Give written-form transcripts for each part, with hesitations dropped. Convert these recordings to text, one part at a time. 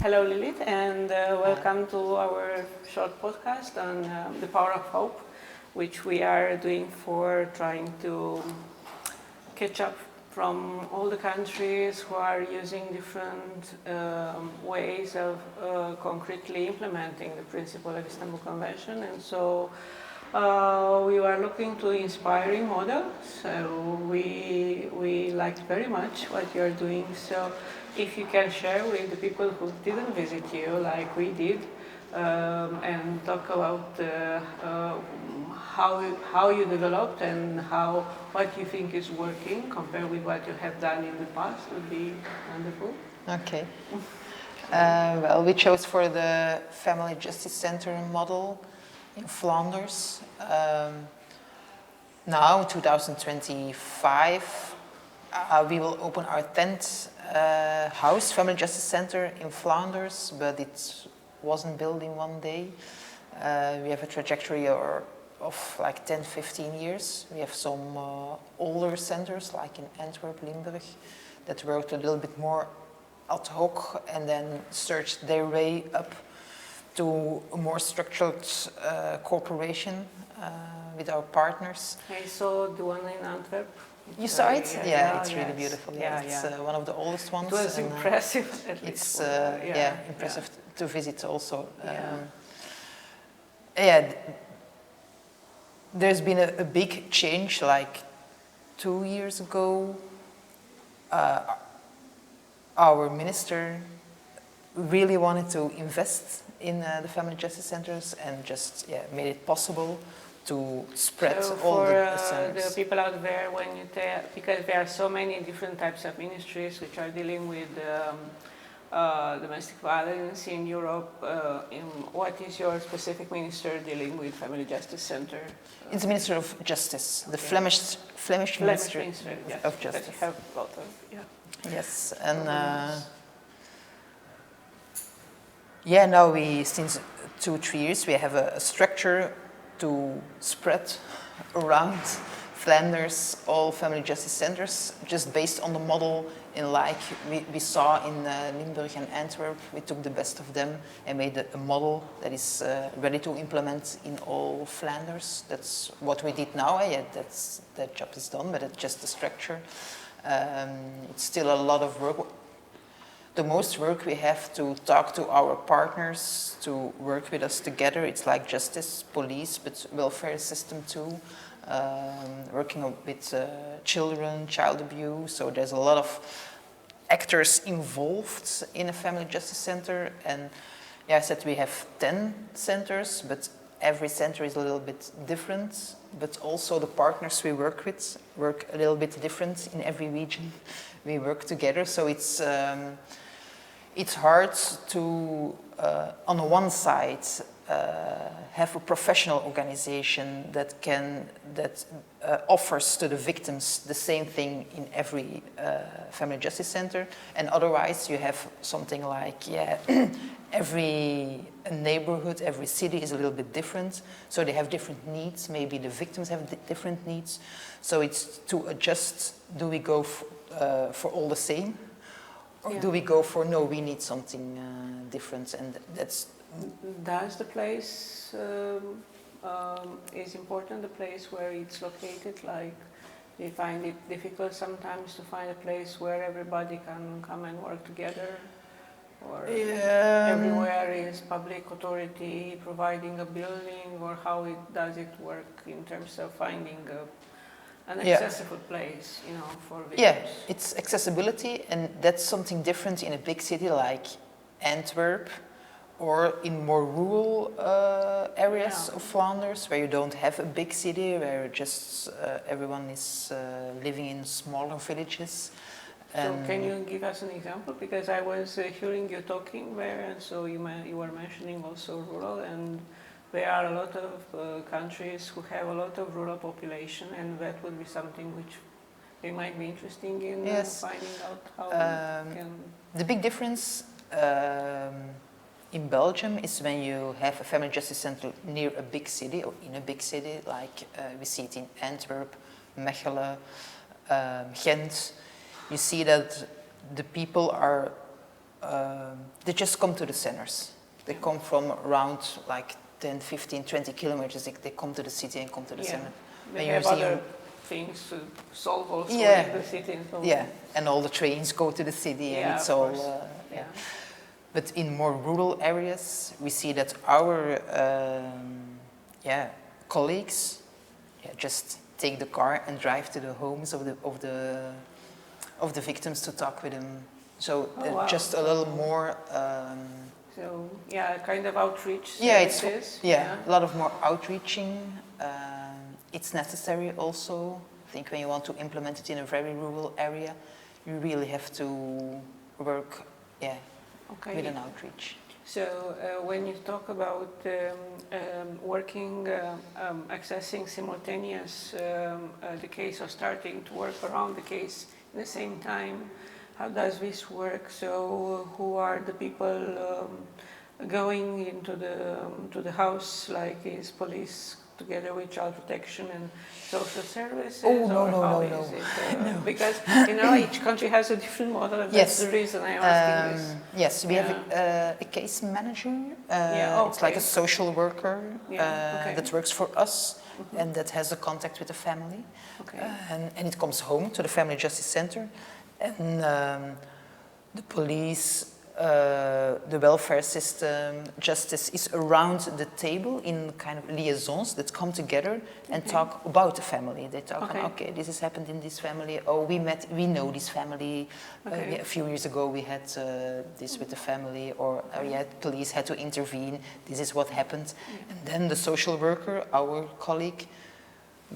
Hello Lilith, and welcome to our short podcast on the power of hope, which we are doing for trying to catch up from all the countries who are using different ways of concretely implementing the principle of Istanbul Convention. And so we are looking to inspiring models. So we liked very much what you're doing. So if you can share with the people who didn't visit you like we did, and talk about how you developed and what you think is working compared with what you have done in the past would be wonderful. Okay. Well, we chose for the Family Justice Center model in Flanders. Now, 2025, we will open our 10th house, Family Justice Center in Flanders, but it wasn't built in one day. We have a trajectory of like 10, 15 years. We have some older centers, like in Antwerp, Limburg, that worked a little bit more ad hoc and then searched their way up to a more structured cooperation with our partners. I saw the one in Antwerp. You saw it? Yeah, it's really yes. beautiful. Yeah, it's one of the oldest ones. It was impressive. It's impressive to visit also. There's been a big change. Like 2 years ago, our minister really wanted to invest in the family justice centers and just made it possible to spread all the centers. The people out there, when you because there are so many different types of ministries which are dealing with domestic violence in Europe, what is your specific minister dealing with Family Justice Center? It's the Minister of Justice, the Flemish Minister of Justice. That you have both of, Yes, and now since 2-3 years, we have a structure to spread around Flanders all family justice centers, just based on the model like we saw in Limburg and Antwerp. We took the best of them and made a model that is ready to implement in all Flanders. That's what we did now. That job is done, but it's just the structure. It's still a lot of work. The most work we have to talk to our partners to work with us together. It's like justice, police, but welfare system too. Working with children, child abuse. So there's a lot of actors involved in a family justice center. And I said we have 10 centers, but every center is a little bit different. But also the partners we work with work a little bit different in every region. We work together, so it's hard to, on one side, have a professional organization that offers to the victims the same thing in every family justice center, and otherwise you have something like every neighborhood, every city is a little bit different, so they have different needs. Maybe the victims have different needs, so it's to adjust. Do we go for all the same? Or do we go for, no, we need something different, and that's... Does the place, is important, the place where it's located? Like, do you find it difficult sometimes to find a place where everybody can come and work together? Or everywhere is public authority providing a building, or how does it work in terms of finding an accessible place, for victims? Yeah, it's accessibility, and that's something different in a big city like Antwerp, or in more rural areas of Flanders, where you don't have a big city, where just everyone is living in smaller villages. So can you give us an example? Because I was hearing you talking there, and so you were mentioning also rural, and there are a lot of countries who have a lot of rural population, and that would be something which they might be interesting in finding out how we can... The big difference in Belgium is when you have a family justice center near a big city, or in a big city, like we see it in Antwerp, Mechelen, Ghent. You see that the people are they just come to the centers. They come from around like 10, 15, 20 kilometers. They come to the city and come to the center. They have other things to solve also in the city. So. Yeah, and all the trains go to the city, and it's all. But in more rural areas, we see that our colleagues just take the car and drive to the homes of the victims to talk with them. So just a little more. So kind of outreach. Services. A lot of more outreaching. It's necessary also. I think when you want to implement it in a very rural area, you really have to work with an outreach. So when you talk about working, accessing simultaneous the case or starting to work around the case at the same time, how does this work? So who are the people going into the house, like is police together with child protection and social services? No. Because each country has a different model, and that's the reason I'm asking this. Yes, we have a case manager. It's like a social worker that works for us and that has a contact with the family. And it comes home to the Family Justice Center. And the police, the welfare system, justice is around the table in kind of liaisons that come together and talk about the family. They talk, this has happened in this family. Oh, we know this family. A few years ago we had this with the family, or police had to intervene. This is what happened. And then the social worker, our colleague,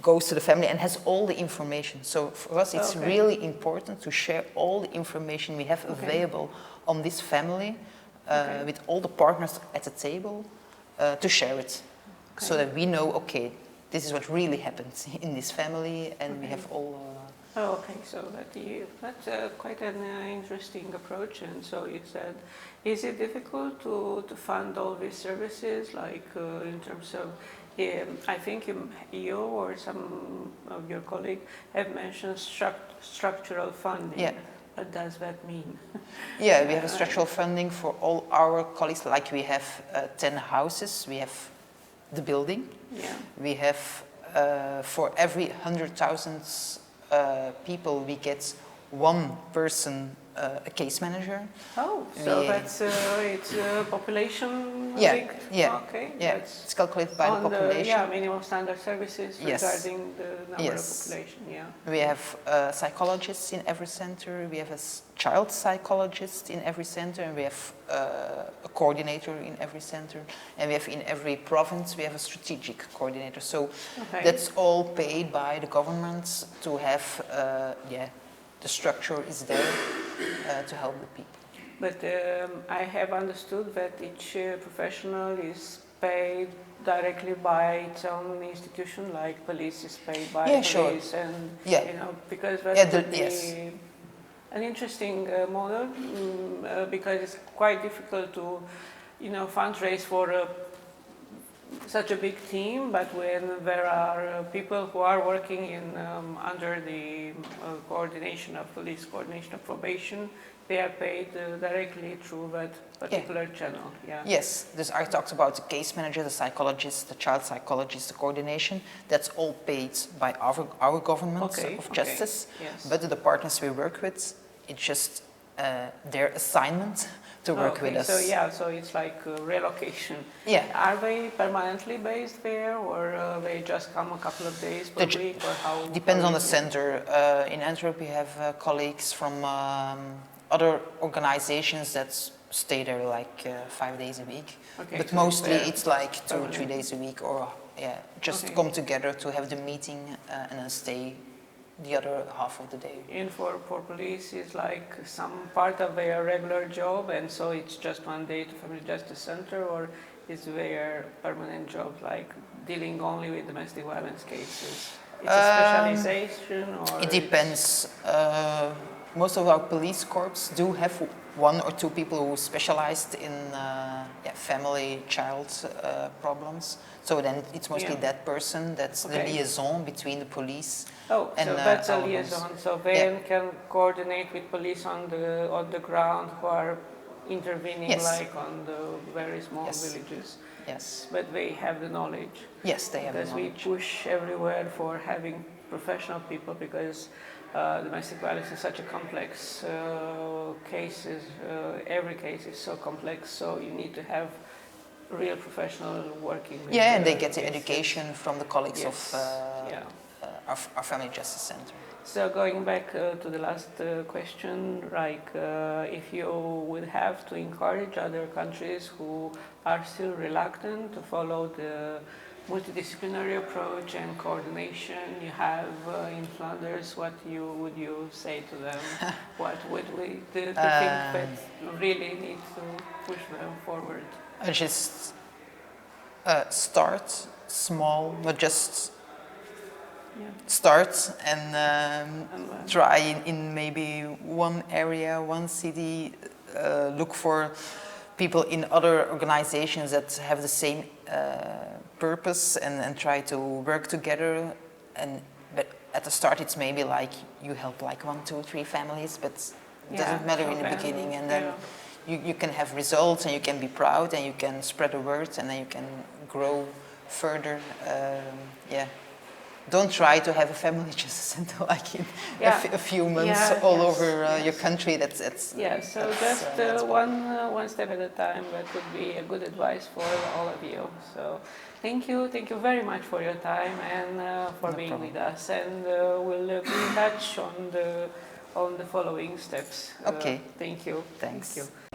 goes to the family and has all the information. So for us it's really important to share all the information we have available on this family with all the partners at the table to share it, so that we know, this is what really happened in this family, and we have all... So that's quite an interesting approach. And so you said, is it difficult to fund all these services, like in terms of, I think you or some of your colleagues have mentioned structural funding. Yeah. What does that mean? We have a structural funding for all our colleagues. Like we have 10 houses, we have the building. We have for every 100,000 people, we get one person, a case manager. That's it's population linked? It's calculated by the population. Minimum standard services regarding the number of population. We have psychologists in every center. We have a child psychologist in every center, and we have a coordinator in every center. And we have in every province we have a strategic coordinator. So that's all paid by the government to have the structure is there to help the people. But I have understood that each professional is paid directly by its own institution, like police is paid by police, and because that would be an interesting model, because it's quite difficult to fundraise for such a big team, but when there are people who are working in under the coordination of police, coordination of probation, they are paid directly through that particular channel. Yes, I talked about the case manager, the psychologist, the child psychologist, the coordination. That's all paid by our government of justice. But the partners we work with, it's just their assignment to work with us. So it's like relocation. Are they permanently based there, or they just come a couple of days per week, or how? Depends on the center. In Antwerp we have colleagues from other organizations that stay there like 5 days a week. But mostly it's like 2 or 3 days a week, or just come together to have the meeting and then stay the other half of the day. And for police, it's like some part of their regular job, and so it's just one day to Family Justice Center, or is their permanent job like dealing only with domestic violence cases? It's a specialization, or? It depends. Most of our police corps do have 1 or 2 people who specialized in family, child problems. So then it's mostly that person that's the liaison between the police. And so that's a liaison. So they can coordinate with police on the ground who are intervening Yes. like on the very small Yes. villages. Yes. But they have the knowledge. Yes, they have the Because we knowledge. push everywhere for having professional people because domestic violence is such a complex cases. Every case is so complex, so you need to have real professional working with Yeah, and they get the cases. education from the colleagues Yes. of Yeah. our Family Justice Center. So going back to the last question, like if you would have to encourage other countries who are still reluctant to follow the multidisciplinary approach and coordination you have in Flanders, what would you say to them? What would we do to think that really need to push them forward? Just start small, but just start and try in maybe one area, one city, look for people in other organizations that have the same purpose and try to work together. But at the start it's maybe like you help like 1, 2, 3 families, but it doesn't matter in the beginning, and then you can have results and you can be proud and you can spread the word and then you can grow further. Don't try to have a family justice center like in a few months all over your country. That's so just one step at a time. That would be a good advice for all of you. So thank you very much for your time and for being with us. And we'll be in touch on the following steps. Okay. Thank you. Thanks. Thank you.